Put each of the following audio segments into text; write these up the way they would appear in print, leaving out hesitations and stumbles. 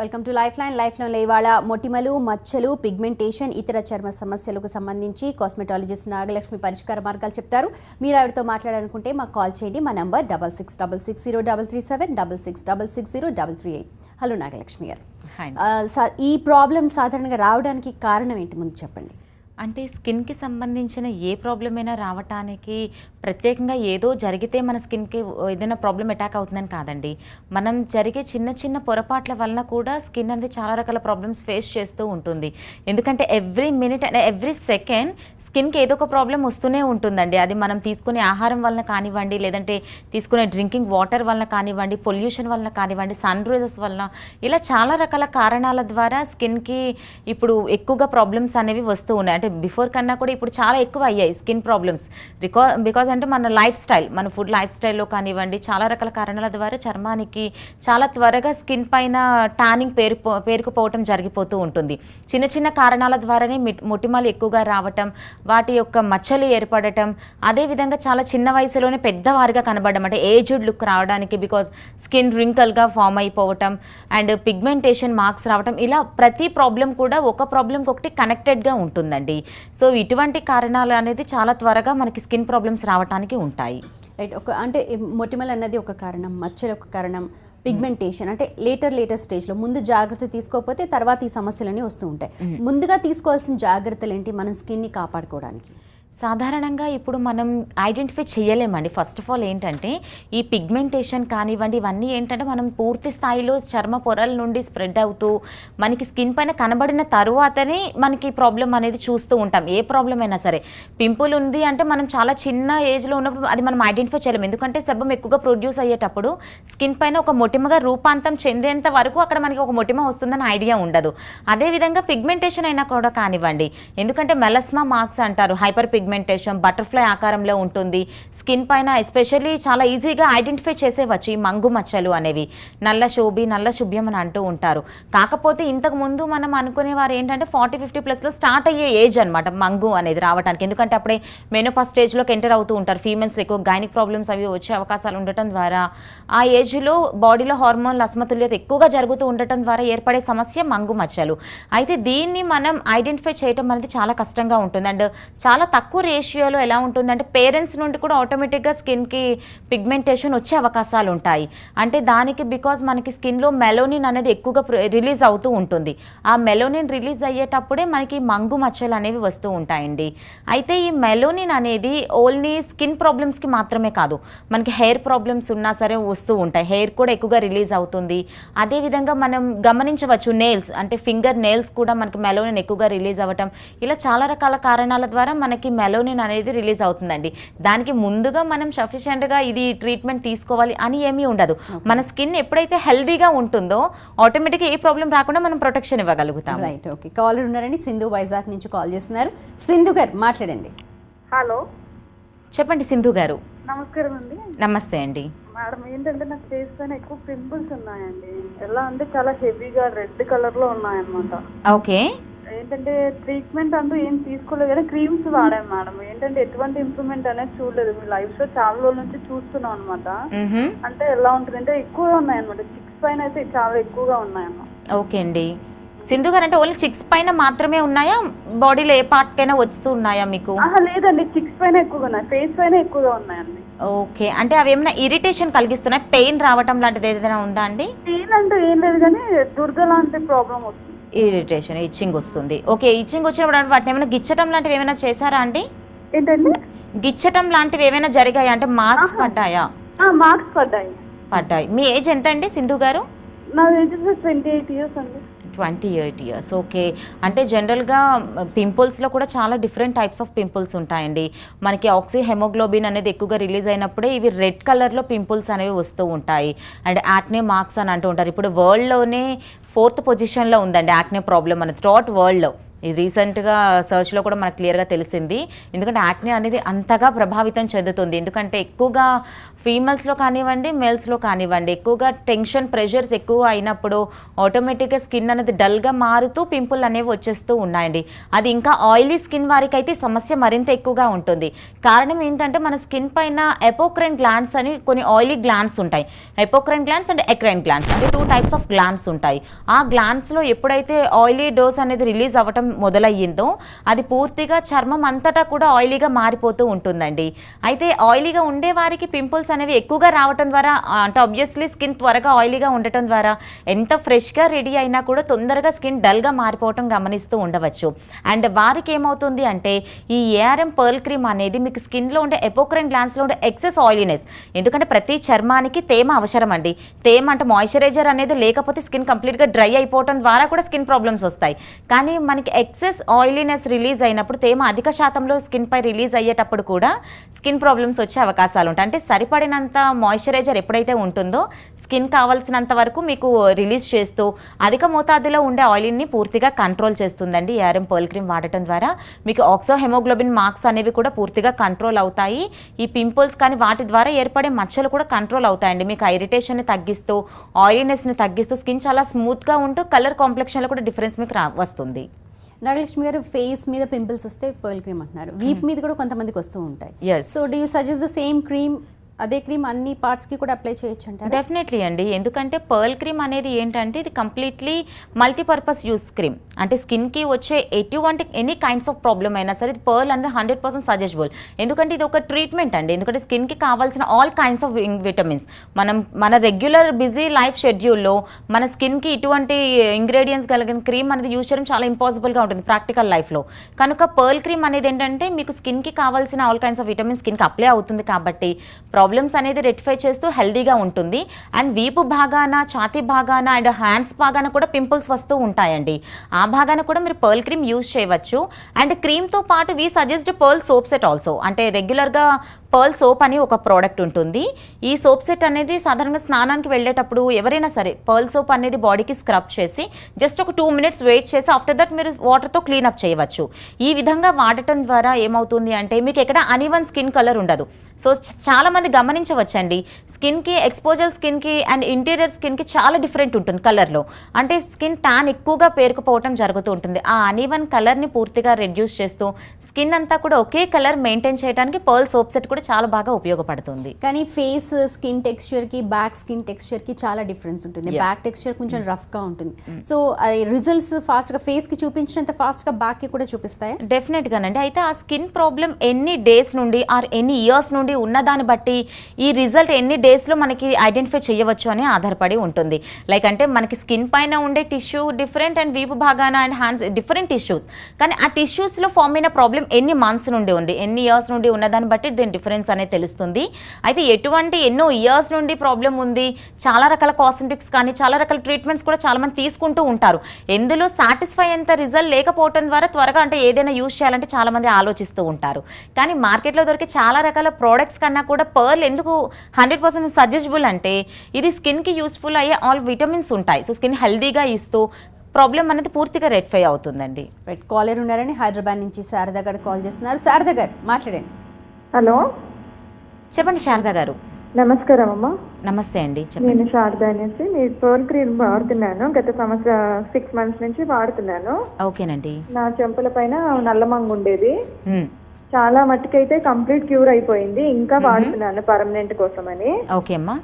Welcome to life లైన్లో ఇవాళ మొటిమలు, మచ్చలు, పిగ్మెంటేషన్, ఇతర చర్మ సమస్యలకు సంబంధించి కాస్మెటాలజిస్ట్ నాగలక్ష్మి పరిష్కార మార్గాలు చెప్తారు. మీరు ఆవిడతో మాట్లాడాలనుకుంటే మాకు కాల్ చేయండి. మా నంబర్ 66660337 66660338. హలో నాగలక్ష్మి గారు, ఈ ప్రాబ్లం సాధారణంగా రావడానికి కారణం ఏంటి ముందు చెప్పండి. అంటే స్కిన్కి సంబంధించిన ఏ ప్రాబ్లం అయినా రావటానికి ప్రత్యేకంగా ఏదో జరిగితే మన స్కిన్కి ఏదైనా ప్రాబ్లం అటాక్ అవుతుందని కాదండి. మనం జరిగే చిన్న చిన్న పొరపాట్ల వలన కూడా స్కిన్ అనేది చాలా రకాల ప్రాబ్లమ్స్ ఫేస్ చేస్తూ ఉంటుంది. ఎందుకంటే every minute and every second స్కిన్కి ఏదో ఒక ప్రాబ్లం వస్తూనే ఉంటుందండి. అది మనం తీసుకునే ఆహారం వలన కానివ్వండి, లేదంటే తీసుకునే డ్రింకింగ్ వాటర్ వలన కానివ్వండి, పొల్యూషన్ వలన కానివ్వండి, సన్ రేజెస్ వలన, ఇలా చాలా రకాల కారణాల ద్వారా స్కిన్కి ఇప్పుడు ఎక్కువగా ప్రాబ్లమ్స్ అనేవి వస్తూ ఉన్నాయి. అంటే బిఫోర్ కన్నా కూడా ఇప్పుడు చాలా ఎక్కువ అయ్యాయి స్కిన్ ప్రాబ్లమ్స్. బికాజ్ అంటే మన లైఫ్ స్టైల్, మన ఫుడ్ లైఫ్ స్టైల్లో కానివ్వండి, చాలా రకాల కారణాల ద్వారా చర్మానికి చాలా త్వరగా స్కిన్ పైన టానింగ్ పేరుకుపోవటం జరిగిపోతూ ఉంటుంది. చిన్న చిన్న కారణాల ద్వారానే మొటిమలు ఎక్కువగా రావటం, వాటి యొక్క మచ్చలు ఏర్పడటం, అదేవిధంగా చాలా చిన్న వయసులోనే పెద్దవారిగా కనబడడం, అంటే ఏజ్డ్ లుక్ రావడానికి, బికాజ్ స్కిన్ రింకల్గా ఫామ్ అయిపోవటం అండ్ పిగ్మెంటేషన్ మార్క్స్ రావటం, ఇలా ప్రతి ప్రాబ్లం కూడా ఒక ప్రాబ్లంకి ఒకటి కనెక్టెడ్గా ఉంటుందండి. సో ఇటువంటి కారణాలు అనేది చాలా త్వరగా మనకి స్కిన్ ప్రాబ్లమ్స్ రావడానికి ఉంటాయి. రైట్. అంటే మొటిమలు అన్నది ఒక కారణం, మచ్చలు ఒక కారణం, పిగ్మెంటేషన్ అంటే లేటర్ స్టేజ్లో ముందు జాగ్రత్త తీసుకోకపోతే తర్వాత ఈ సమస్యలన్నీ వస్తూ ఉంటాయి. ముందుగా తీసుకోవాల్సిన జాగ్రత్తలు ఏంటి మన స్కిన్ని కాపాడుకోవడానికి? సాధారణంగా ఇప్పుడు మనం ఐడెంటిఫై చేయలేమండి. ఫస్ట్ ఆఫ్ ఆల్ ఏంటంటే ఈ పిగ్మెంటేషన్ కానివ్వండి, ఇవన్నీ ఏంటంటే మనం పూర్తి స్థాయిలో చర్మ పొరల నుండి స్ప్రెడ్ అవుతూ మనకి స్కిన్ పైన కనబడిన తరువాతనే మనకి ప్రాబ్లం అనేది చూస్తూ ఉంటాం. ఏ ప్రాబ్లం అయినా సరే, పింపుల్ ఉంది అంటే మనం చాలా చిన్న ఏజ్లో ఉన్నప్పుడు అది మనం ఐడెంటిఫై చేయలేము. ఎందుకంటే సెబమ్ ఎక్కువగా ప్రొడ్యూస్ అయ్యేటప్పుడు స్కిన్ పైన ఒక మొటిమగా రూపాంతం చెందేంత వరకు అక్కడ మనకి ఒక మొటిమ వస్తుందని ఐడియా ఉండదు. అదేవిధంగా పిగ్మెంటేషన్ అయినా కూడా కానివ్వండి, ఎందుకంటే మెలస్మా మార్క్స్ అంటారు, హైపర్ పిగ్మెంటేషన్ బటర్ఫ్లై ఆకారంలో ఉంటుంది. స్కిన్ పైన ఎస్పెషల్లీ చాలా ఈజీగా ఐడెంటిఫై చేసేవచ్చు ఈ మంగు మచ్చలు అనేవి. నల్ల శుభ్యం అని అంటూ ఉంటారు. కాకపోతే ఇంతకు ముందు మనం అనుకునేవారు ఏంటంటే 40-50+ స్టార్ట్ అయ్యే ఏజ్ అనమాట మంగు అనేది రావడానికి. ఎందుకంటే అప్పుడే మెనోపాజ్ స్టేజ్లోకి ఎంటర్ అవుతూ ఉంటారు. ఫీమేల్స్ ఎక్కువ గైనిక్ ప్రాబ్లమ్స్ అవి వచ్చే అవకాశాలు ఉండటం ద్వారా ఆ ఏజ్లో బాడీలో హార్మోన్ల అసమతుల్యత ఎక్కువగా జరుగుతూ ఉండటం ద్వారా ఏర్పడే సమస్య మంగు మచ్చలు. అయితే దీన్ని మనం ఐడెంటిఫై చేయడం అనేది చాలా కష్టంగా ఉంటుంది. అండ్ చాలా తక్కువ రేషియోలో ఎలా ఉంటుందంటే పేరెంట్స్ నుండి కూడా ఆటోమేటిక్గా స్కిన్కి పిగ్మెంటేషన్ వచ్చే అవకాశాలు ఉంటాయి. అంటే దానికి బికాజ్ మనకి స్కిన్లో మెలోనిన్ అనేది ఎక్కువగా రిలీజ్ అవుతూ ఉంటుంది. ఆ మెలోనిన్ రిలీజ్ అయ్యేటప్పుడే మనకి మంగు మచ్చలు అనేవి వస్తూ ఉంటాయండి. అయితే ఈ మెలోనిన్ అనేది ఓన్లీ స్కిన్ ప్రాబ్లమ్స్కి మాత్రమే కాదు, మనకి హెయిర్ ప్రాబ్లమ్స్ ఉన్నా సరే వస్తూ ఉంటాయి. హెయిర్ కూడా ఎక్కువగా రిలీజ్ అవుతుంది. అదేవిధంగా మనం గమనించవచ్చు నెయిల్స్, అంటే ఫింగర్ నెయిల్స్ కూడా మనకి మెలోనిన్ ఎక్కువగా రిలీజ్ అవ్వటం, ఇలా చాలా రకాల కారణాల ద్వారా మనకి మెలోనిన్ అనేది రిలీజ్ అవుతుందండి. దానికి ముందుగా మనం సఫిషియెంట్గా ఇది ట్రీట్మెంట్ తీసుకోవాలి అని ఏమీ ఉండదు. మన స్కిన్ ఎప్పుడైతే హెల్దీగా ఉంటుందో ఆటోమేటిక్గా ఏ ప్రాబ్లం రాకుండా మనం ప్రొటెక్షన్ ఇవ్వగలుగుతాం. రైట్. ఓకే, కాలర్ ఉన్నారండి. సింధు వైజాగ్ నుంచి కాల్ చేస్తున్నారు. సింధు గారు మాట్లాడండి. హలో, చెప్పండి సింధు గారు. నమస్కారం అండి. నమస్తే అండి. మేడం, ఏంటంటే నాకు ఫేస్ పైన ఎక్కువ పింపుల్స్ ఉన్నాయండి. ఎలా అంటే చాలా హెవీగా రెడ్ కలర్ లో ఉన్నాయన్నమాట. ఓకే. ఏంటంటే ట్రీట్మెంట్ అంటూ ఏం తీసుకోలేదు, కానీ క్రీమ్స్ వాడాను మేడం. ఏంటంటే ఎటువంటి ఇంప్రూవ్మెంట్ అనేది చూడలేదు. మీ లైఫ్ లో చాలా రోజుల నుంచి చూస్తున్నాం అనమాట. అంటే ఎలా ఉంటుంది అంటే ఎక్కువగా ఉన్నాయన్నమాట. చిక్స్ పైన అయితే చాలా ఎక్కువగా ఉన్నాయన్నమాట. ఓకే అండి. సింధు గారు, అంటే ఓన్లీ చిక్స్ పైన మాత్రమే ఉన్నాయా, బాడీలో ఏ పార్ట్ కైనా వస్తూ ఉన్నాయా మీకు? లేదండి, చిక్స్ పైన ఎక్కువగా ఉన్నాయి, ఫేస్ పైన ఎక్కువగా ఉన్నాయండి. ఓకే, అంటే అవి ఏమైనా ఇరిటేషన్ కలిగిస్తున్నాయి, పెయిన్ రావటం లాంటిది ఏదైనా ఉందా అండి? పెయిన్ అంటే ఏం లేదు, కానీ దుర్గ లాంటి ప్రాబ్లం వస్తుంది. ఇరిటేషన్, ఇచ్చింగ్ వస్తుంది. ఓకే, ఇచ్చింగ్ వచ్చినప్పుడు వాటిని ఏమైనా గిచ్చటం లాంటివి ఏమైనా చేశారా అండి? ఏంటండి? గిచ్చటం లాంటివి ఏమైనా జరిగాయా, అంటే మార్క్స్ పడ్డాయా? మార్క్స్ పడ్డాయి. మీ ఏజ్ ఎంత అండి సింధు గారు? నా ఏజ్ 28 ఇయర్స్ అండి. 28 ఇయర్స్. ఓకే, అంటే జనరల్గా పింపుల్స్లో కూడా చాలా డిఫరెంట్ టైప్స్ ఆఫ్ పింపుల్స్ ఉంటాయండి. మనకి ఆక్సీ హెమోగ్లోబిన్ అనేది ఎక్కువగా రిలీజ్ అయినప్పుడే ఇవి రెడ్ కలర్లో పింపుల్స్ అనేవి వస్తూ ఉంటాయి. అండ్ యాక్నే మార్క్స్ అని అంటూ ఉంటారు. ఇప్పుడు వరల్డ్లోనే 4th పొజిషన్లో ఉందండి యాక్నే ప్రాబ్లం అనేది థ్రూఅవుట్ వరల్డ్లో. ఇది రీసెంట్గా సర్చ్లో కూడా మనకు క్లియర్గా తెలిసింది. ఎందుకంటే యాక్నే అనేది అంతగా ప్రభావితం చెందుతుంది. ఎందుకంటే ఎక్కువగా ఫీమేల్స్లో కానివ్వండి, మేల్స్లో కానివ్వండి, ఎక్కువగా టెన్షన్, ప్రెషర్స్ ఎక్కువ అయినప్పుడు ఆటోమేటిక్గా స్కిన్ అనేది డల్గా మారుతూ పింపుల్ అనేవి వచ్చేస్తూ ఉన్నాయండి. అది ఇంకా ఆయిలీ స్కిన్ వారికి అయితే సమస్య మరింత ఎక్కువగా ఉంటుంది. కారణం ఏంటంటే మన స్కిన్ పైన ఎపోక్రైన్ గ్లాండ్స్ అని కొన్ని ఆయిలీ గ్లాండ్స్ ఉంటాయి. Apocrine glands and eccrine glands అంటే 2 టైప్స్ ఆఫ్ గ్లాండ్స్ ఉంటాయి. ఆ గ్లాండ్స్లో ఎప్పుడైతే ఆయిలీ డోస్ అనేది రిలీజ్ అవ్వటం మొదలయ్యిందో అది పూర్తిగా చర్మం అంతటా కూడా ఆయిలీగా మారిపోతూ ఉంటుందండి. అయితే ఆయిలీగా ఉండే వారికి పింపుల్స్ అనేవి ఎక్కువగా రావటం ద్వారా అంటే ఆబ్వియస్లీ స్కిన్ త్వరగా ఆయిలీగా ఉండటం ద్వారా ఎంత ఫ్రెష్గా రెడీ అయినా కూడా తొందరగా స్కిన్ డల్గా మారిపోవటం గమనిస్తూ ఉండవచ్చు. అండ్ వారికి ఏమవుతుంది అంటే ఈ ఏఆర్ఎం పర్ల్ క్రీమ్ అనేది మీకు స్కిన్లో ఉండే ఎపోక్రైన్ గ్లాండ్స్లో ఉండే ఎక్సెస్ ఆయిలీనెస్, ఎందుకంటే ప్రతి చర్మానికి తేమ అవసరం అండి. తేమ అంటే మాయిశ్చరైజర్ అనేది లేకపోతే స్కిన్ కంప్లీట్గా డ్రై అయిపోవటం ద్వారా కూడా స్కిన్ ప్రాబ్లమ్స్ వస్తాయి. కానీ మనకి ఎక్సెస్ ఆయిలీనెస్ రిలీజ్ అయినప్పుడు, తేమ అధిక శాతంలో స్కిన్ పై రిలీజ్ అయ్యేటప్పుడు కూడా స్కిన్ ప్రాబ్లమ్స్ వచ్చే అవకాశాలు ఉంటాయి. అంటే సరిపడినంత మాయిశ్చరైజర్ ఎప్పుడైతే ఉంటుందో స్కిన్ కావాల్సినంత వరకు మీకు రిలీజ్ చేస్తూ అధిక మోతాదులో ఉండే ఆయిల్ని పూర్తిగా కంట్రోల్ చేస్తుందండి. ఏఆర్ఎం పర్ల్ క్రీమ్ వాడటం ద్వారా మీకు ఆక్సో హెమోగ్లోబిన్ మార్క్స్ అనేవి కూడా పూర్తిగా కంట్రోల్ అవుతాయి. ఈ పింపుల్స్ కానీ వాటి ద్వారా ఏర్పడే మచ్చలు కూడా కంట్రోల్ అవుతాయండి. మీకు ఇరిటేషన్ని తగ్గిస్తూ, ఆయిలీనెస్ని తగ్గిస్తూ స్కిన్ చాలా స్మూత్గా ఉంటూ కలర్ కాంప్లెక్షన్లో కూడా డిఫరెన్స్ మీకు వస్తుంది. నాగలక్ష్మి గారు, ఫేస్ మీద పింపుల్స్ వస్తే పర్ల్ క్రీమ్ అంటున్నారు, వీప్ మీద కూడా కొంతమందికి వస్తూ ఉంటాయి. So do you suggest the same cream, అదే క్రీమ్ అన్ని పార్ట్స్కి కూడా అప్లై చేయొచ్చు అంటారు? డెఫినెట్లీ అండి. ఎందుకంటే పర్ల్ క్రీమ్ అనేది ఏంటంటే ఇది కంప్లీట్లీ మల్టీపర్పస్ యూస్ క్రీమ్. అంటే స్కిన్కి వచ్చే ఎటువంటి ఎనీ కైండ్స్ ఆఫ్ ప్రాబ్లమ్ అయినా సరే పర్ల్ అనేది 100% సజెస్టబుల్. ఎందుకంటే ఇది ఒక ట్రీట్మెంట్ అండి. ఎందుకంటే స్కిన్కి కావాల్సిన ఆల్ కైండ్స్ ఆఫ్ విటమిన్స్ మన రెగ్యులర్ బిజీ లైఫ్ షెడ్యూల్లో మన స్కిన్కి ఇటువంటి ఇంగ్రీడియంట్స్ కలిగిన క్రీమ్ అనేది యూజ్ చేయడం చాలా ఇంపాసిబుల్గా ఉంటుంది ప్రాక్టికల్ లైఫ్లో. కనుక పర్ల్ క్రీమ్ అనేది ఏంటంటే మీకు స్కిన్కి కావాల్సిన ఆల్ కైండ్స్ ఆఫ్ విటమిన్స్ స్కిన్కి అప్లై అవుతుంది కాబట్టి ప్రాబ్లమ్స్ అనేది రెక్టిఫై చేస్తూ హెల్దీగా ఉంటుంది. అండ్ వీపు భాగాన, ఛాతీ భాగాన అండ్ హ్యాండ్స్ భాగాన కూడా పింపుల్స్ వస్తూ ఉంటాయండి. ఆ భాగాన కూడా మీరు పర్ల్ క్రీమ్ యూజ్ చేయవచ్చు. అండ్ క్రీమ్తో పాటు we suggest pearl soap set also. అంటే రెగ్యులర్గా పర్ల్ సోప్ అని ఒక ప్రోడక్ట్ ఉంటుంది. ఈ సోప్ సెట్ అనేది సాధారణంగా స్నానానికి వెళ్ళేటప్పుడు ఎవరైనా సరే పర్ల్ సోప్ అనేది బాడీకి స్క్రబ్ చేసి జస్ట్ ఒక 2 మినిట్స్ వెయిట్ చేసి ఆఫ్టర్ దట్ మీరు వాటర్తో క్లీనప్ చేయవచ్చు. ఈ విధంగా వాడటం ద్వారా ఏమవుతుంది అంటే మీకు ఎక్కడ అన్ఈవెన్ స్కిన్ కలర్ ఉండదు. సో చాలామంది గమనించవచ్చండి, స్కిన్కి ఎక్స్పోజర్ స్కిన్కి అండ్ ఇంటీరియర్ స్కిన్కి చాలా డిఫరెంట్ ఉంటుంది కలర్లో. అంటే స్కిన్ ట్యాన్ ఎక్కువగా పేరుకుపోవటం జరుగుతూ ఉంటుంది. ఆ అన్ఈవెన్ కలర్ని పూర్తిగా రెడ్యూస్ చేస్తూ స్కిన్ అంతా కూడా ఒకే కలర్ మెయింటైన్ చేయడానికి పర్ల్ సోప్ సెట్ కూడా చాలా బాగా ఉపయోగపడుతుంది. కానీ ఫేస్ స్కిన్ టెక్స్చర్కి బ్యాక్ స్కిన్ టెక్స్చర్కి చాలా డిఫరెన్స్ ఉంటుంది. బ్యాక్ టెక్స్చర్ కొంచెం రఫ్గా ఉంటుంది. సో రిజల్ట్స్ ఫాస్ట్గా ఫేస్కి చూపించినంత ఫాస్ట్గా బ్యాక్కి కూడా చూపిస్తాయా? డెఫినెట్గానండి. అయితే ఆ స్కిన్ ప్రాబ్లం ఎన్ని డేస్ నుండి ఆర్ ఎన్ని ఇయర్స్ నుండి ఉన్నదాన్ని బట్టి ఈ రిజల్ట్ ఎన్ని డేస్లో మనకి ఐడెంటిఫై చేయవచ్చు అని ఆధారపడి ఉంటుంది. లైక్ అంటే మనకి స్కిన్ పైన ఉండే టిష్యూ డిఫరెంట్ అండ్ వీపు భాగాన అండ్ హ్యాండ్స్ డిఫరెంట్ టిష్యూస్. కానీ ఆ టిష్యూస్లో ఫామ్ అయిన ప్రాబ్లం ఎన్ని మంత్స్ నుండి ఉంది, ఎన్ని ఇయర్స్ నుండి ఉన్నదాన్ని బట్టి దీని డిఫరెన్స్ అనేది తెలుస్తుంది. అయితే ఎన్నో ఇయర్స్ నుండి ప్రాబ్లం ఉంది, చాలా రకాల కాస్మెటిక్స్ కానీ చాలా రకాల ట్రీట్మెంట్స్ కూడా చాలా మంది తీసుకుంటూ ఉంటారు. ఎందులో సాటిస్ఫై అంత రిజల్ట్ లేకపోవడం ద్వారా త్వరగా అంటే ఏదైనా యూజ్ చేయాలంటే చాలా మంది ఆలోచిస్తూ ఉంటారు. కానీ మార్కెట్లో దొరికే చాలా రకాల ప్రోడక్ట్స్ కన్నా కూడా పర్ల్ ఎందుకు 100% సజెస్టబుల్ అంటే ఇది స్కిన్కి యూస్ఫుల్ అయ్యే ఆల్ విటమిన్స్ ఉంటాయి. సో స్కిన్ హెల్దీగా ఇస్తూ ప్రాబ్లం అనేది పూర్తిగా రెక్టిఫై అవుతుందండి. రైట్, కాలర్ ఉన్నారని హైదరాబాద్ నుంచి శారదా గారు కాల్ చేస్తున్నారు. శారదా గారు మాట్లాడండి. హలో, చెప్పండి శారదా గారు. నమస్కారం అమ్మా. నమస్తే అండి, నేను శారదా అనేసి మీ పర్ల్ క్రీమ్ వాడుతున్నాను. గత 6 months నుంచి వాడుతున్నాను. ఓకేనండి. నా చెంపల పైన నల్లమంగు ఉండేది, చాలా మట్టుకైతే కంప్లీట్ క్యూర్ అయిపోయింది. ఇంకా వాడుతున్నాను పర్మనెంట్ కోసం అని. ఓకే అమ్మా.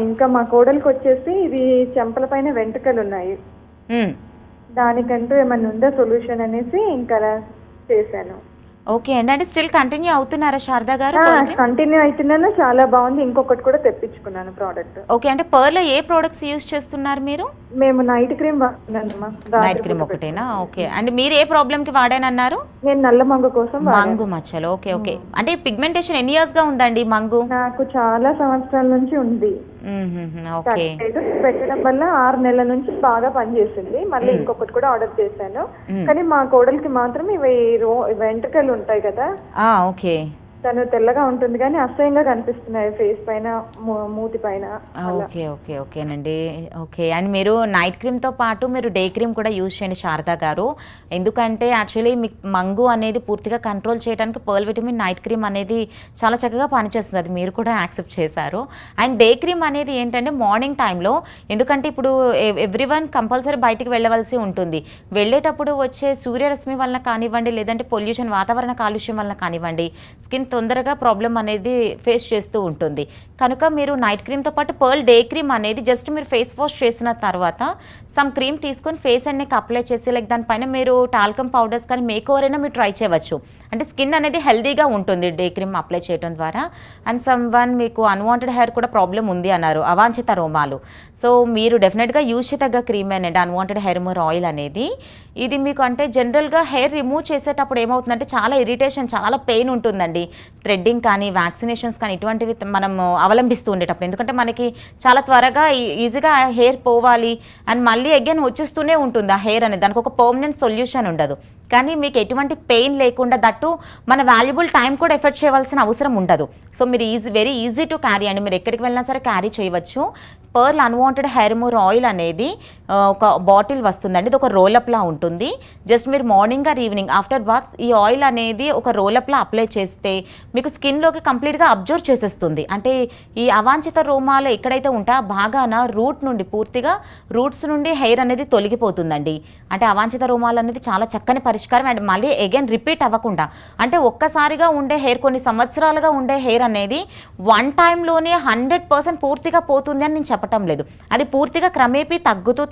ఇంకా మా కోడలికి వచ్చేసి ఇది చెంపల పైన వెంట్రుకలు ఉన్నాయి, దానికంటూ ఏమన్నా ఉందా సొల్యూషన్ అనేసి ఇంకా చేశాను. ఓకే అండి. అంటే స్టిల్ కంటిన్యూ అవుతున్నారా శారదా గారు? కంటిన్యూ అవుతున్నాను, చాలా బాగుంది. ఇంకొకటి కూడా తెప్పించుకున్నాను ప్రోడక్ట్. ఓకే, అంటే పర్ల్ ఏ ప్రోడక్ట్స్ యూజ్ చేస్తున్నారు మీరు? మేము నైట్ క్రీమ్ వాడుతున్నాను. నైట్ క్రీమ్ ఒకటేనా? ఓకే. అండ్ మీరు ఏ ప్రాబ్లమ్ కి వాడానన్నారు? నేను నల్ల మంగు కోసం. మంగు మచ్చలు. Okay okay. అంటే పిగ్మెంటేషన్ ఎన్ని ఇయర్స్ గా ఉందండి మంగు? నాకు చాలా సంవత్సరాల నుంచి ఉంది. ఓకే. పెట్టడం వల్ల 6 నెలల నుంచి బాగా పనిచేసింది. మళ్ళీ ఇంకొకటి కూడా ఆర్డర్ చేశాను. కానీ మా కోడలికి మాత్రం ఇవి వెంట్రుకలు ఉంటాయి కదా, ఓకే, తను తెల్లగా ఉంటుంది కానీ అసహ్యంగా కనిపిస్తున్నాయి ఫేస్ పైన, మూతి పైన. ఓకే ఓకే ఓకేనండి. ఓకే. అండ్ మీరు నైట్ క్రీమ్తో పాటు మీరు డే క్రీమ్ కూడా యూజ్ చేయండి శారదా గారు. ఎందుకంటే యాక్చువల్లీ మీకు మంగు అనేది పూర్తిగా కంట్రోల్ చేయడానికి పర్ల్ విటమిన్ నైట్ క్రీమ్ అనేది చాలా చక్కగా పనిచేస్తుంది. అది మీరు కూడా యాక్సెప్ట్ చేశారు. అండ్ డే క్రీమ్ అనేది ఏంటంటే మార్నింగ్ టైంలో, ఎందుకంటే ఇప్పుడు ఎవ్రీవన్ కంపల్సరీ బయటికి వెళ్ళవలసి ఉంటుంది. వెళ్ళేటప్పుడు వచ్చే సూర్యరశ్మి వలన కానివ్వండి, లేదంటే పొల్యూషన్ వాతావరణ కాలుష్యం వలన కానివ్వండి, స్కిన్ తొందరగా ప్రాబ్లం అనేది ఫేస్ చేస్తూ ఉంటుంది. కనుక మీరు నైట్ క్రీమ్తో పాటు పర్ల్ డే క్రీమ్ అనేది జస్ట్ మీరు ఫేస్ వాష్ చేసిన తర్వాత సమ్ క్రీమ్ తీసుకొని ఫేస్ అండ్ నెక్ అప్లై చేసి, లైక్ దానిపైన మీరు టాల్కమ్ పౌడర్స్ కానీ మేక్ ఓవర్ అయినా మీరు ట్రై చేయవచ్చు. అంటే స్కిన్ అనేది హెల్దీగా ఉంటుంది డే క్రీమ్ అప్లై చేయడం ద్వారా. అండ్ సమ్ వన్ మీకు అన్వాంటెడ్ హెయిర్ కూడా ప్రాబ్లం ఉంది అన్నారు, అవాంఛిత రోమాలు. సో మీరు డెఫినెట్గా యూజ్ చేయదగ్గ క్రీమేనండి అన్వాంటెడ్ హెయిర్ రిమూవర్ ఆయిల్ అనేది. ఇది మీకు అంటే జనరల్గా హెయిర్ రిమూవ్ చేసేటప్పుడు ఏమవుతుందంటే చాలా ఇరిటేషన్, చాలా పెయిన్ ఉంటుందండి. థ్రెడ్డింగ్ కానీ వ్యాక్సినేషన్స్ కానీ ఇటువంటివి మనం అవలంబిస్తూ ఉండేటప్పుడు, ఎందుకంటే మనకి చాలా త్వరగా ఈజీగా హెయిర్ పోవాలి అండ్ మళ్ళీ అగైన్ వచ్చేస్తూనే ఉంటుంది ఆ హెయిర్ అనేది. దానికి ఒక పర్మనెంట్ సొల్యూషన్ ఉండదు. కానీ మీకు ఎటువంటి పెయిన్ లేకుండా, దట్టు మన వాల్యుబుల్ టైం కూడా ఎఫర్ట్ చేయవలసిన అవసరం ఉండదు. సో మీరు వెరీ ఈజీ టు క్యారీ అండి. మీరు ఎక్కడికి వెళ్ళినా సరే క్యారీ చేయవచ్చు. Pearl unwanted hair remover oil అనేది ఒక బాటిల్ వస్తుందండి. ఇది ఒక రోలప్లా ఉంటుంది. జస్ట్ మీరు morning or evening after bath ఈ ఆయిల్ అనేది ఒక రోలప్లా అప్లై చేస్తే మీకు స్కిన్లోకి కంప్లీట్గా అబ్జర్వ్ చేసేస్తుంది. అంటే ఈ అవాంఛిత రోమాలు ఎక్కడైతే ఉంటాయో ఆ భాగాన రూట్ నుండి, పూర్తిగా రూట్స్ నుండి హెయిర్ అనేది తొలగిపోతుందండి. అంటే అవాంఛిత రోమాలు అనేది చాలా చక్కని పరిష్కారం. అండ్ మళ్ళీ అగైన్ రిపీట్ అవ్వకుండా, అంటే ఒక్కసారిగా ఉండే హెయిర్, కొన్ని సంవత్సరాలుగా ఉండే హెయిర్ అనేది వన్ టైంలోనే 100% పూర్తిగా పోతుంది అని నేను చెప్పటం లేదు. అది పూర్తిగా క్రమేపీ తగ్గుతూ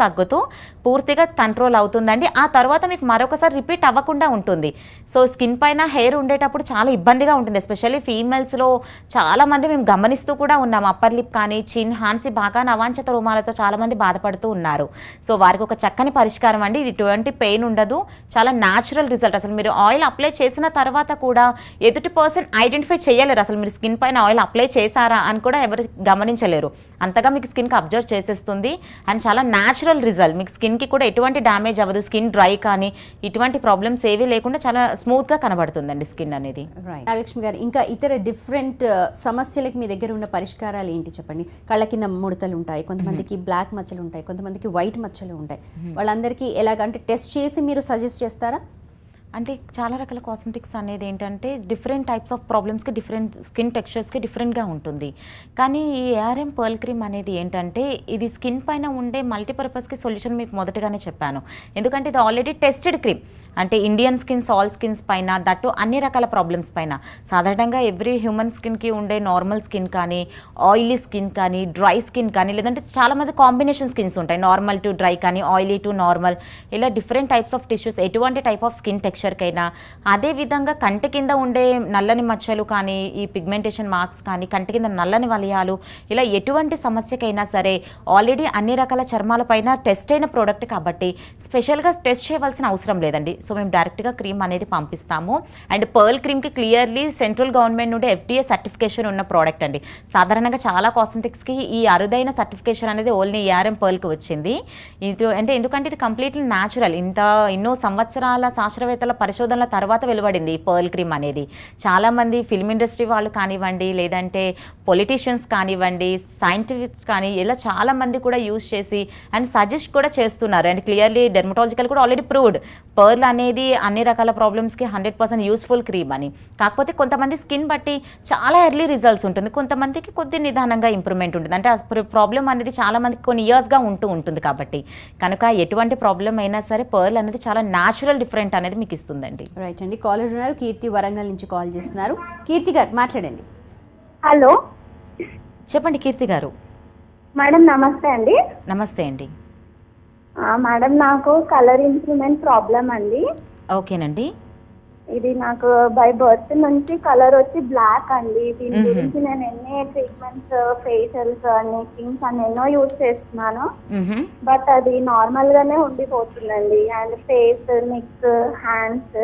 పూర్తిగా కంట్రోల్ అవుతుందండి. ఆ తర్వాత మీకు మరొకసారి రిపీట్ అవ్వకుండా ఉంటుంది. సో స్కిన్ పైన హెయిర్ ఉండేటప్పుడు చాలా ఇబ్బందిగా ఉంటుంది. ఎస్పెషల్లీ ఫీమేల్స్లో చాలామంది మేము గమనిస్తూ కూడా ఉన్నాం. అప్పర్ లిప్ కానీ చిన్, హాన్సీ బాగా అవాంఛిత రోమాలతో చాలామంది బాధపడుతూ ఉన్నారు. సో వారికి ఒక చక్కని పరిష్కారం అండి. ఇది ఎటువంటి పెయిన్ ఉండదు, చాలా న్యాచురల్ రిజల్ట్. అసలు మీరు ఆయిల్ అప్లై చేసిన తర్వాత కూడా ఎదుటి పర్సన్ ఐడెంటిఫై చేయలేరు అసలు మీరు స్కిన్ పైన ఆయిల్ అప్లై చేశారా అని కూడా ఎవరు గమనించలేరు. అంతగా మీకు స్కిన్కి అబ్జర్వ్ చేసేస్తుంది. అండ్ చాలా న్యాచురల్ రిజల్ట్. మీకు స్కిన్కి కూడా ఎటువంటి డ్యామేజ్ అవ్వదు. స్కిన్ డ్రై కానీ ఇటువంటి ప్రాబ్లమ్స్ ఏవీ లేకుండా చాలా స్మూత్గా కనబడుతుందండి స్కిన్ అనేది. నాగలక్ష్మి గారు, ఇంకా ఇతర డిఫరెంట్ సమస్యలకు మీ దగ్గర ఉన్న పరిష్కారాలు ఏంటి చెప్పండి? కళ్ళ కింద ముడతలు ఉంటాయి, కొంతమందికి బ్లాక్ మచ్చలు ఉంటాయి, కొంతమందికి వైట్ మచ్చలు ఉంటాయి. వాళ్ళందరికీ ఎలాగంటే టెస్ట్ చేసి మీరు సజెస్ట్ చేస్తారా? అంటే చాలా రకాల కాస్మెటిక్స్ అనేది ఏంటంటే డిఫరెంట్ టైప్స్ ఆఫ్ ప్రాబ్లమ్స్కి, డిఫరెంట్ స్కిన్ టెక్స్చర్స్కి డిఫరెంట్గా ఉంటుంది. కానీ ఈ ఏఆర్ఎం పర్ల్ క్రీమ్ అనేది ఏంటంటే ఇది స్కిన్ పైన ఉండే మల్టీపర్పస్కి సొల్యూషన్ మీకు మొదటగానే చెప్పాను. ఎందుకంటే ఇది ఆల్రెడీ టెస్టెడ్ క్రీమ్. అంటే ఇండియన్ స్కిన్స్, ఆల్ స్కిన్స్ పైన, దట్టు అన్ని రకాల ప్రాబ్లమ్స్ పైన. సాధారణంగా ఎవ్రీ హ్యూమన్ స్కిన్కి ఉండే నార్మల్ స్కిన్ కానీ, ఆయిలీ స్కిన్ కానీ, డ్రై స్కిన్ కానీ, లేదంటే చాలామంది కాంబినేషన్ స్కిన్స్ ఉంటాయి. నార్మల్ టు డ్రై కానీ, ఆయిలీ టు నార్మల్, ఇలా డిఫరెంట్ టైప్స్ ఆఫ్ టిష్యూస్, ఎటువంటి టైప్ ఆఫ్ స్కిన్ టెక్స్చర్కైనా. అదేవిధంగా కంటి కింద ఉండే నల్లని మచ్చలు కానీ, ఈ పిగ్మెంటేషన్ మార్క్స్ కానీ, కంటి కింద నల్లని వలయాలు, ఇలా ఎటువంటి సమస్యకైనా సరే ఆల్రెడీ అన్ని రకాల చర్మాలపైన టెస్ట్ అయిన ప్రోడక్ట్ కాబట్టి స్పెషల్గా టెస్ట్ చేయవలసిన అవసరం లేదండి. సో మేము డైరెక్ట్గా క్రీమ్ అనేది పంపిస్తాము. అండ్ పర్ల్ క్రీమ్కి క్లియర్లీ సెంట్రల్ గవర్నమెంట్ నుండి FDA సర్టిఫికేషన్ ఉన్న ప్రోడక్ట్ అండి. సాధారణంగా చాలా కాస్మెటిక్స్కి ఈ అరుదైన సర్టిఫికేషన్ అనేది ఓన్లీ ఏఆర్ఎం పర్ల్కి వచ్చింది. ఇది అంటే ఎందుకంటే ఇది కంప్లీట్లీ న్యాచురల్. ఎన్నో సంవత్సరాల శాస్త్రవేత్తల పరిశోధనల తర్వాత వెలువడింది ఈ పర్ల్ క్రీమ్ అనేది. చాలామంది ఫిల్మ్ ఇండస్ట్రీ వాళ్ళు కానివ్వండి, లేదంటే పొలిటీషియన్స్ కానివ్వండి, సైంటిఫిక్స్ కానీ, ఇలా చాలామంది కూడా యూజ్ చేసి అండ్ సజెస్ట్ కూడా చేస్తున్నారు. అండ్ క్లియర్లీ డెర్మటాలజికల్ కూడా ఆల్రెడీ ప్రూవ్డ్ పర్ల్ అనేది అన్ని రకాల ప్రాబ్లమ్స్కి 100% యూస్ఫుల్ క్రీమ్ అని. కాకపోతే కొంతమంది స్కిన్ బట్టి చాలా ఎర్లీ రిజల్ట్స్ ఉంటుంది, కొంతమందికి కొద్ది నిదానంగా ఇంప్రూవ్మెంట్ ఉంటుంది. అంటే ఆ ప్రాబ్లం అనేది చాలా మందికి కొన్ని ఇయర్స్గా ఉంటుంది కాబట్టి కనుక ఎటువంటి ప్రాబ్లం అయినా సరే పర్ల్ అనేది చాలా న్యాచురల్ డిఫరెంట్ అనేది మీకు ఇస్తుందండి. రైట్ అండి. కాలర్ ఉన్నారు, కీర్తి వరంగల్ నుంచి కాల్ చేస్తున్నారు. కీర్తి గారు మాట్లాడండి. హలో చెప్పండి కీర్తి గారు. మేడం నమస్తే అండి. నమస్తే అండి. మేడం నాకు కలర్ ఇంప్రూవ్మెంట్ ప్రాబ్లం అండి. ఓకేనండి. ఇది నాకు బై బర్త్ నుంచి కలర్ వచ్చి బ్లాక్ అండి. దీని గురించి నేను ఎన్ని ట్రీట్మెంట్స్, ఫేషియల్స్ అన్ని క్రీమ్స్ అన్ని ఎన్నో యూజ్ చేస్తున్నాను. బట్ అది నార్మల్ గానే ఉండిపోతుందండి. And face, neck, hands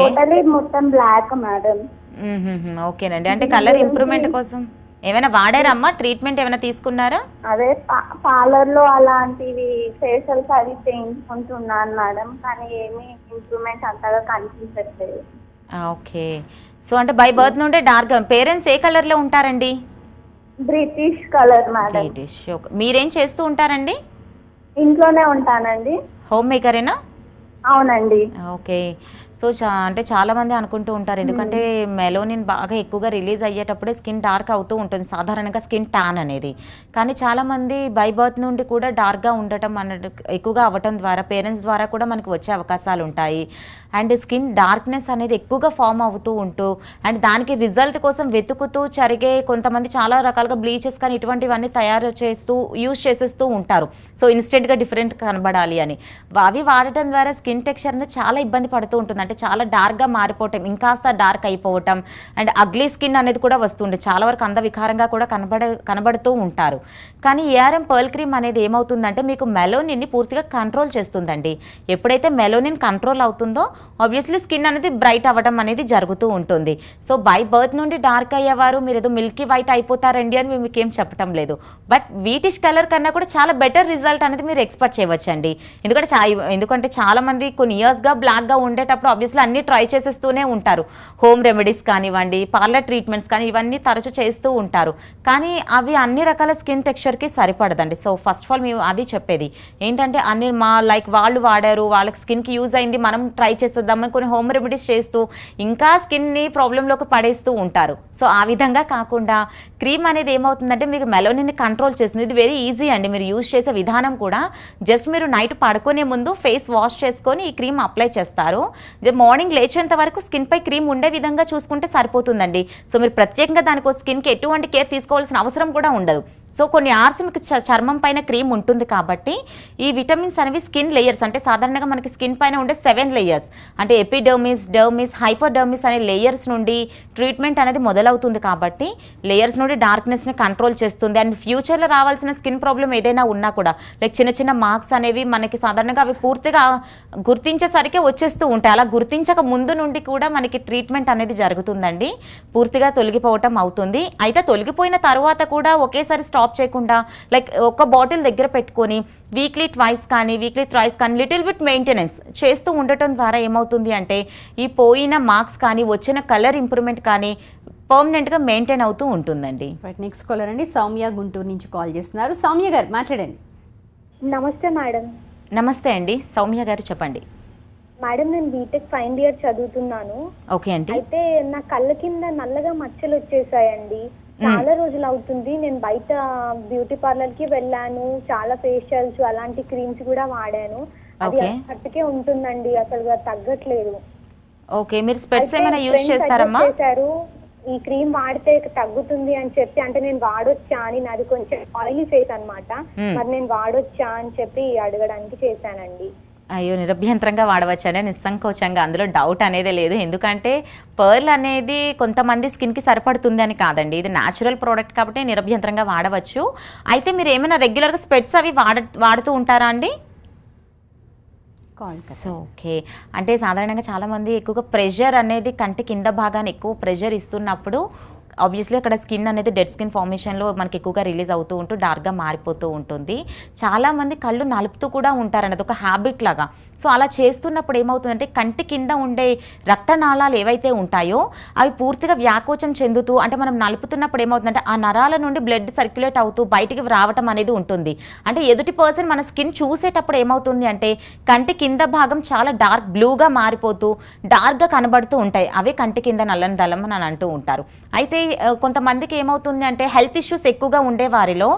totally మొత్తం బ్లాక్ మేడం. ఓకేనండి. అంటే కలర్ ఇంప్రూవ్మెంట్ కోసం ఏమైనా వాడారమ్మా? ట్రీట్మెంట్ ఏమైనా తీసుకున్నారా? అదే పార్లర్ లో అలాంటివి ఫేషియల్స్ అవి చేయించుకుంటున్నాను మేడం, కానీ ఏమీ ఇంప్రూవ్మెంట్ అంతగా కనిపించట్లేదు. ఓకే. సో అంటే బై బర్త్ నుండే డార్క్. పేరెంట్స్ ఏ కలర్లో ఉంటారండి? British colour madam. బ్రిటిష్. మీరేం చేస్తూ ఉంటారండి? ఇంట్లోనే ఉంటానండి. హోమ్ మేకరేనా? అవునండి. ఓకే. సో అంటే చాలామంది అనుకుంటూ ఉంటారు, ఎందుకంటే మెలోనిన్ బాగా ఎక్కువగా రిలీజ్ అయ్యేటప్పుడే స్కిన్ డార్క్ అవుతూ ఉంటుంది, సాధారణంగా స్కిన్ ట్యాన్ అనేది. కానీ చాలామంది బై బర్త్ నుండి కూడా డార్క్గా ఉండటం అన్నట్టు ఎక్కువగా అవ్వటం ద్వారా పేరెంట్స్ ద్వారా కూడా మనకి వచ్చే అవకాశాలు ఉంటాయి. అండ్ స్కిన్ డార్క్నెస్ అనేది ఎక్కువగా ఫామ్ అవుతూ ఉంటూ అండ్ దానికి రిజల్ట్ కోసం వెతుకుతూ జరిగే కొంతమంది చాలా రకాలుగా బ్లీచెస్ కానీ ఇటువంటివన్నీ తయారు చేస్తూ యూజ్ చేసేస్తూ ఉంటారు. సో ఇన్స్టెంట్గా డిఫరెంట్ కనబడాలి అని అవి వాడటం ద్వారా స్కిన్ టెక్స్చర్ అనేది చాలా ఇబ్బంది పడుతూ ఉంటుంది. అంటే చాలా డార్క్గా మారిపోవటం, ఇంకాస్త డార్క్ అయిపోవటం అండ్ అగ్లీ స్కిన్ అనేది కూడా వస్తుండే, చాలా వరకు అందవికారంగా కూడా కనబడుతూ ఉంటారు. కానీ ఏఆర్ఎం పర్ల్ క్రీమ్ అనేది ఏమవుతుందంటే మీకు మెలోనిన్ని పూర్తిగా కంట్రోల్ చేస్తుందండి. ఎప్పుడైతే మెలోనిన్ కంట్రోల్ అవుతుందో ఆబ్వియస్లీ స్కిన్ అనేది బ్రైట్ అవ్వడం అనేది జరుగుతూ ఉంటుంది. సో బై బర్త్ నుండి డార్క్ అయ్యేవారు మీరు ఏదో మిల్కీ వైట్ అయిపోతారండి అని మేము మీకేం చెప్పడం లేదు. బట్ వీటిష్ కలర్ కన్నా కూడా చాలా బెటర్ రిజల్ట్ అనేది మీరు ఎక్స్పెక్ట్ చేయవచ్చండి. ఎందుకంటే చాలా మంది కొన్ని ఇయర్స్గా బ్లాక్గా ఉండేటప్పుడు ఆబ్వియస్లీ అన్ని ట్రై చేసేస్తూనే ఉంటారు. హోమ్ రెమెడీస్ కానివ్వండి, పార్లర్ ట్రీట్మెంట్స్ కానీ ఇవన్నీ తరచూ చేస్తూ ఉంటారు. కానీ అవి అన్ని రకాల స్కిన్ టెక్స్చర్కి సరిపడదండి. సో ఫస్ట్ ఆఫ్ ఆల్ మేము అది చెప్పేది ఏంటంటే అన్ని వాళ్ళు వాడారు, వాళ్ళకి స్కిన్కి యూజ్ అయింది, మనం ట్రై చేసేద్దామని కొన్ని హోమ్ రెమెడీస్ చేస్తూ ఇంకా స్కిన్ని ప్రాబ్లంలోకి పడేస్తూ ఉంటారు. సో ఆ విధంగా కాకుండా క్రీమ్ అనేది ఏమవుతుందంటే మీకు మెలోనిన్ని కంట్రోల్ చేస్తుంది. ఇది వెరీ ఈజీ అండి. మీరు యూజ్ చేసే విధానం కూడా జస్ట్ మీరు నైట్ పడుకునే ముందు ఫేస్ వాష్ చేసుకొని ఈ క్రీమ్ అప్లై చేస్తారు. మార్నింగ్ లేచేంత వరకు స్కిన్పై క్రీమ్ ఉండే విధంగా చూసుకుంటే సరిపోతుందండి. సో మీరు ప్రత్యేకంగా దానికోసం స్కిన్కి ఎటువంటి కేర్ తీసుకోవాల్సిన అవసరం కూడా ఉండదు. సో కొన్ని అవర్స్ మీకు చర్మం పైన క్రీమ్ ఉంటుంది కాబట్టి ఈ విటమిన్స్ అనేవి స్కిన్ లేయర్స్, అంటే సాధారణంగా మనకి స్కిన్ పైన ఉండే 7 లేయర్స్ అంటే ఎపిడర్మిస్, డర్మిస్, హైపోడర్మిస్ అనే లేయర్స్ నుండి ట్రీట్మెంట్ అనేది మొదలవుతుంది. కాబట్టి లేయర్స్ నుండి డార్క్నెస్ని కంట్రోల్ చేస్తుంది. అండ్ ఫ్యూచర్లో రావాల్సిన స్కిన్ ప్రాబ్లం ఏదైనా ఉన్నా కూడా లైక్ చిన్న చిన్న మార్క్స్ అనేవి మనకి సాధారణంగా అవి పూర్తిగా గుర్తించేసరికి వచ్చేస్తూ ఉంటాయి. అలా గుర్తించక ముందు నుండి కూడా మనకి ట్రీట్మెంట్ అనేది జరుగుతుందండి. పూర్తిగా తొలగిపోవటం అవుతుంది. అయితే తొలగిపోయిన తర్వాత కూడా ఒకేసారి స్టాప్ చేయకుండా లైక్ ఒక బాటిల్ దగ్గర పెట్టుకొని వీక్లీ థ్రైస్ కానీ లిటిల్ బిట్ మెయింటెనెన్స్ చేస్తూ ఉండటం ద్వారా ఏమవుతుంది అంటే ఈ పోయిన మార్క్స్ కానీ వచ్చిన కలర్ ఇంప్రూవ్మెంట్ కానీ పర్మనెంట్గా మెయింటైన్ అవుతూ ఉంటుందండి. నెక్స్ట్ కాలర్ అండి సౌమ్య గుంటూరు నుంచి కాల్ చేస్తున్నారు. సౌమ్య గారు మాట్లాడండి. నమస్తే మేడం. నమస్తే అండి, సౌమ్య గారు చెప్పండి. మేడం నేను బీటెక్ ఫైనల్ ఇయర్ చదువుతున్నాను. ఓకే అండి. అయితే నా కళ్ళ కింద నల్లగా మచ్చలు వచ్చేసాయండి. చాలా రోజులు అవుతుంది. నేను బయట బ్యూటీ పార్లర్ కి వెళ్ళాను, చాలా ఫేషియల్స్ అలాంటి క్రీమ్స్ కూడా వాడాను. అది అప్పటికే ఉంటుందండి, అసలు తగ్గట్లేదు. ఓకే, మీరు స్పెట్స్ ఏమైనా యూజ్ చేస్తారమ్మా? ఈ క్రీమ్ వాడితే తగ్గుతుంది అని చెప్పి, అంటే నేను వాడొచ్చా అని, నాది కొంచెం ఆయిలీ ఫేస్ అన్నమాట, మరి నేను వాడొచ్చా అని చెప్పి అడగడానికి చేశానండి. అయ్యో, నిరభ్యంతరంగా వాడవచ్చండి, నిస్సంకోచంగా, అందులో డౌట్ అనేది లేదు. ఎందుకంటే పర్ల్ అనేది కొంతమంది స్కిన్కి సరిపడుతుంది అని కాదండి, ఇది న్యాచురల్ ప్రోడక్ట్ కాబట్టి నిరభ్యంతరంగా వాడవచ్చు. అయితే మీరు ఏమైనా రెగ్యులర్గా స్పెట్స్ అవి వాడుతూ ఉంటారా అండి? ఓకే, అంటే సాధారణంగా చాలామంది ఎక్కువగా ప్రెషర్ అనేది కంటి కింద భాగాన్ని ఎక్కువ ప్రెషర్ ఇస్తున్నప్పుడు ఆబ్వియస్లీ అక్కడ స్కిన్ అనేది డెడ్ స్కిన్ ఫార్మేషన్లో మనకి ఎక్కువగా రిలీజ్ అవుతూ ఉంటూ డార్క్గా మారిపోతూ ఉంటుంది. చాలామంది కళ్ళు నలుపుతూ కూడా ఉంటారన్నది ఒక హ్యాబిట్ లాగా. సో అలా చేస్తున్నప్పుడు ఏమవుతుందంటే కంటి కింద ఉండే రక్తనాళాలు ఏవైతే ఉంటాయో అవి పూర్తిగా వ్యాకోచం చెందుతూ, అంటే మనం నలుపుతున్నప్పుడు ఏమవుతుందంటే ఆ నరాల నుండి బ్లడ్ సర్క్యులేట్ అవుతూ బయటికి రావటం అనేది ఉంటుంది. అంటే ఎదుటి పర్సన్ మన స్కిన్ చూసేటప్పుడు ఏమవుతుంది అంటే కంటి కింద భాగం చాలా డార్క్ బ్లూగా మారిపోతూ డార్క్గా కనబడుతూ ఉంటాయి. అవే కంటి కింద నల్లని దళం అని అంటూ ఉంటారు. అయితే కొంతమందికి ఏమవుతుంది అంటే హెల్త్ ఇష్యూస్ ఎక్కువగా ఉండే వారిలో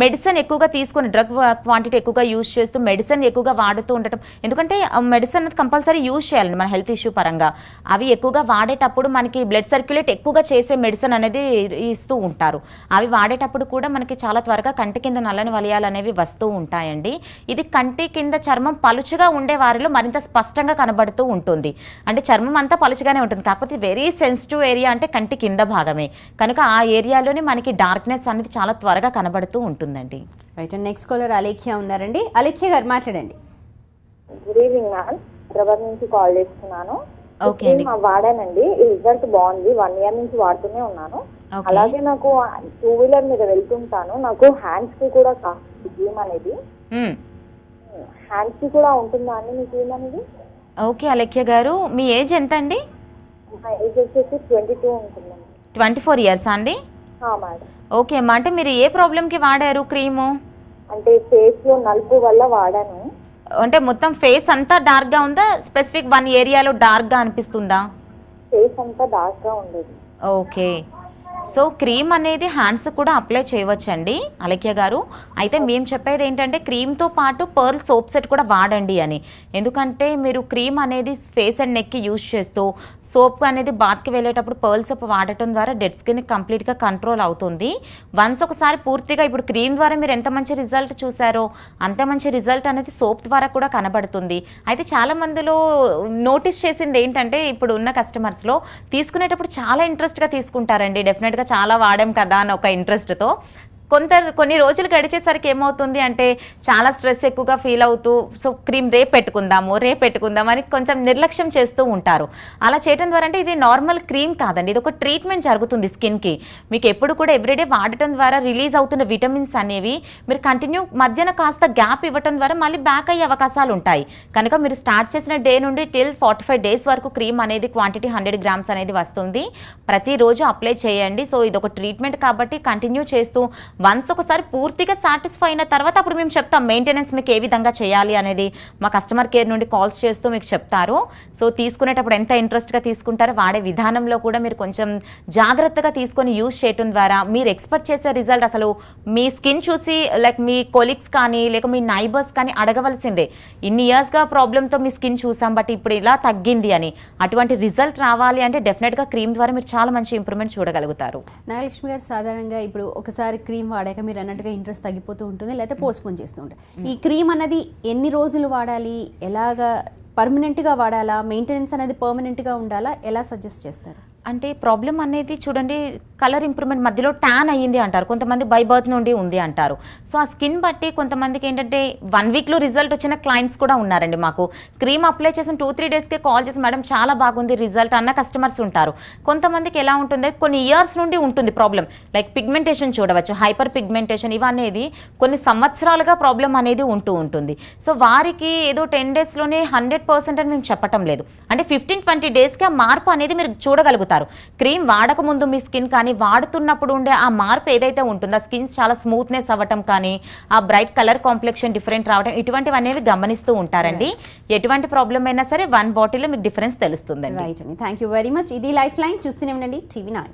మెడిసిన్ ఎక్కువగా తీసుకొని డ్రగ్ క్వాంటిటీ ఎక్కువగా యూజ్ చేస్తూ మెడిసిన్ ఎక్కువగా వాడుతూ ఉండటం, ఎందుకంటే మెడిసిన్ అనేది కంపల్సరీ యూజ్ చేయాలండి మన హెల్త్ ఇష్యూ పరంగా. అవి ఎక్కువగా వాడేటప్పుడు మనకి బ్లడ్ సర్క్యులేట్ ఎక్కువగా చేసే మెడిసిన్ అనేది ఇస్తూ ఉంటారు. అవి వాడేటప్పుడు కూడా మనకి చాలా త్వరగా కంటి కింద నల్లని వలయాలు అనేవి వస్తూ ఉంటాయండి. ఇది కంటి కింద చర్మం పలుచగా ఉండే వారిలో మరింత స్పష్టంగా కనబడుతూ ఉంటుంది. అంటే చర్మం అంతా పలుచగానే ఉంటుంది, కాకపోతే వెరీ సెన్సిటివ్ ఏరియా అంటే కంటి కింద భాగమే, కనుక ఆ ఏరియాలోనే మనకి డార్క్నెస్ అనేది చాలా త్వరగా కనబడుతూ ఉంటుందండి. రైట్, నెక్స్ట్ కాలర్ అలేఖ్య ఉన్నారండి. అలేఖ్య గారు మాట్లాడండి. గుడ్ ఈవినింగ్ మ్యామ్, హైదరాబాద్ నుంచి కాల్ చేస్తున్నాను. ఓకే అండి. వాడానండి, ఈ రిజల్ట్ బాగుంది, 1 year నుంచి వాడుతూనే ఉన్నాను. అలాగే నాకు 2 wheeler మీద వెళ్తుంటాను, నాకు హ్యాండ్స్ కి కూడా క్రీమ్ అనేది, హ్యాండ్స్ కి కూడా ఉంటుందా అండి మీ క్రీమ్ అనేది? ఓకే అలేఖ్య గారు, మీ ఏజ్ ఎంత అండి? నా ఏజ్ వచ్చేసి 22 ఉంటుందండి. 24 ఇయర్స్ అండి? మేడం. ఓకే అమ్మా, అంటే మీరు ఏ ప్రాబ్లంకి వాడారు క్రీము? అంటే ఫేస్ లో నలుపు వల్ల వాడాను. అంటే మొత్తం ఫేస్ అంతా డార్క్గా ఉందా, స్పెసిఫిక్ వన్ ఏరియాలో డార్క్గా అనిపిస్తుందా? ఫేస్ అంతా డార్క్ గా ఉండేది. ఓకే, సో క్రీమ్ అనేది హ్యాండ్స్ కూడా అప్లై చేయవచ్చండి అలక్య గారు. అయితే మేము చెప్పేది ఏంటంటే క్రీమ్తో పాటు పర్ల్ సోప్ సెట్ కూడా వాడండి అని. ఎందుకంటే మీరు క్రీమ్ అనేది ఫేస్ అండ్ నెక్కి యూజ్ చేస్తూ సోప్ అనేది బాత్కి వెళ్ళేటప్పుడు పర్ల్ సోప్ వాడటం ద్వారా డెడ్ స్కిన్ కంప్లీట్గా కంట్రోల్ అవుతుంది. వన్స్ ఒకసారి పూర్తిగా ఇప్పుడు క్రీమ్ ద్వారా మీరు ఎంత మంచి రిజల్ట్ చూసారో అంత మంచి రిజల్ట్ అనేది సోప్ ద్వారా కూడా కనబడుతుంది. అయితే చాలా మందిలో నోటీస్ చేసింది ఏంటంటే ఇప్పుడు ఉన్న కస్టమర్స్లో తీసుకునేటప్పుడు చాలా ఇంట్రెస్ట్గా తీసుకుంటారండి. డెఫినెట్గా చాలా వాడాం కదా అని ఒక ఇంట్రెస్ట్తో. కొన్ని రోజులు గడిచేసరికి ఏమవుతుంది అంటే చాలా స్ట్రెస్ ఎక్కువగా ఫీల్ అవుతూ సో క్రీమ్ రేపు పెట్టుకుందాం అని కొంచెం నిర్లక్ష్యం చేస్తూ ఉంటారు. అలా చేయడం ద్వారా అంటే ఇది నార్మల్ క్రీమ్ కాదండి, ఇది ఒక ట్రీట్మెంట్ జరుగుతుంది స్కిన్కి. మీకు ఎప్పుడు కూడా ఎవ్రీడే వాడటం ద్వారా రిలీజ్ అవుతున్న విటమిన్స్ అనేవి మీరు కంటిన్యూ మధ్యన కాస్త గ్యాప్ ఇవ్వటం ద్వారా మళ్ళీ బ్యాక్ అయ్యే అవకాశాలు ఉంటాయి. కనుక మీరు స్టార్ట్ చేసిన డే నుండి టిల్ 45 డేస్ వరకు క్రీమ్ అనేది క్వాంటిటీ 100 గ్రామ్స్ అనేది వస్తుంది. ప్రతిరోజు అప్లై చేయండి. సో ఇది ఒక ట్రీట్మెంట్ కాబట్టి కంటిన్యూ చేస్తూ వన్స్ ఒకసారి పూర్తిగా సాటిస్ఫై అయిన తర్వాత అప్పుడు మేము చెప్తాం మెయింటెనెన్స్ మీకు ఏ విధంగా చేయాలి అనేది మా కస్టమర్ కేర్ నుండి కాల్స్ చేస్తూ మీకు చెప్తారు. సో తీసుకునేటప్పుడు ఎంత ఇంట్రెస్ట్గా తీసుకుంటారో వాడే విధానంలో కూడా మీరు కొంచెం జాగ్రత్తగా తీసుకొని యూజ్ చేయడం ద్వారా మీరు ఎక్స్పెక్ట్ చేసే రిజల్ట్ అసలు మీ స్కిన్ చూసి లైక్ మీ కొలీగ్స్ కానీ లేక మీ నైబర్స్ కానీ అడగవలసిందే, ఇన్ని ఇయర్స్గా ప్రాబ్లంతో మీ స్కిన్ చూసాం బట్ ఇప్పుడు ఇలా తగ్గింది అని. అటువంటి రిజల్ట్ రావాలి అంటే డెఫినెట్గా క్రీమ్ ద్వారా మీరు చాలా మంచి ఇంప్రూవ్మెంట్ చూడగలుగుతారు. నాగలక్ష్మి గారు, సాధారణంగా ఇప్పుడు ఒకసారి క్రీమ్ వాడాక మీరు అన్నట్టుగా ఇంట్రెస్ట్ తగ్గిపోతూ ఉంటుంది లేదా పోస్ట్పోన్ చేస్తూ ఉంటారు. ఈ క్రీమ్ అనేది ఎన్ని రోజులు వాడాలి, ఎలాగా పర్మనెంట్గా వాడాలా, మెయింటెనెన్స్ అనేది పర్మనెంట్గా ఉండాలా, ఎలా సజెస్ట్ చేస్తారు? అంటే ప్రాబ్లం అనేది చూడండి కలర్ ఇంప్రూవ్మెంట్ మధ్యలో ట్యాన్ అయ్యింది అంటారు, కొంతమంది బై బర్త్ నుండి ఉంది అంటారు. సో ఆ స్కిన్ బట్టి కొంతమందికి ఏంటంటే 1 వీక్లో రిజల్ట్ వచ్చిన క్లయింట్స్ కూడా ఉన్నారండి. మాకు క్రీమ్ అప్లై చేసిన 2-3 డేస్కే కాల్ చేసి మేడం చాలా బాగుంది రిజల్ట్ అన్న కస్టమర్స్ ఉంటారు. కొంతమందికి ఎలా ఉంటుంది కొన్ని ఇయర్స్ నుండి ఉంటుంది ప్రాబ్లం, లైక్ పిగ్మెంటేషన్ చూడవచ్చు, హైపర్ పిగ్మెంటేషన్ ఇవనేది కొన్ని సంవత్సరాలుగా ప్రాబ్లం అనేది ఉంటుంది. సో వారికి ఏదో 10 డేస్లోనే 100% అని మేము చెప్పటం లేదు, అంటే 15-20 డేస్కి ఆ మార్పు అనేది మీరు చూడగలుగుతారు. క్రీమ్ వాడక ముందు మీ స్కిన్ కానీ వాడుతున్నప్పుడు ఉండే ఆ మార్పు ఏదైతే ఉంటుందో ఆ స్కిన్ చాలా స్మూత్నెస్ అవ్వటం కానీ ఆ బ్రైట్ కలర్ కాంప్లెక్షన్ డిఫరెంట్ రావడం ఇటువంటివి అనేవి గమనిస్తూ ఉంటారండి. ఎటువంటి ప్రాబ్లం అయినా సరే 1 బాటిల్లో మీకు డిఫరెన్స్ తెలుస్తుందండి. రైట్ అండి, థ్యాంక్ యూ వెరీ మచ్. ఇది లైఫ్ లైన్, చూస్తూనే ఉండండి TV9.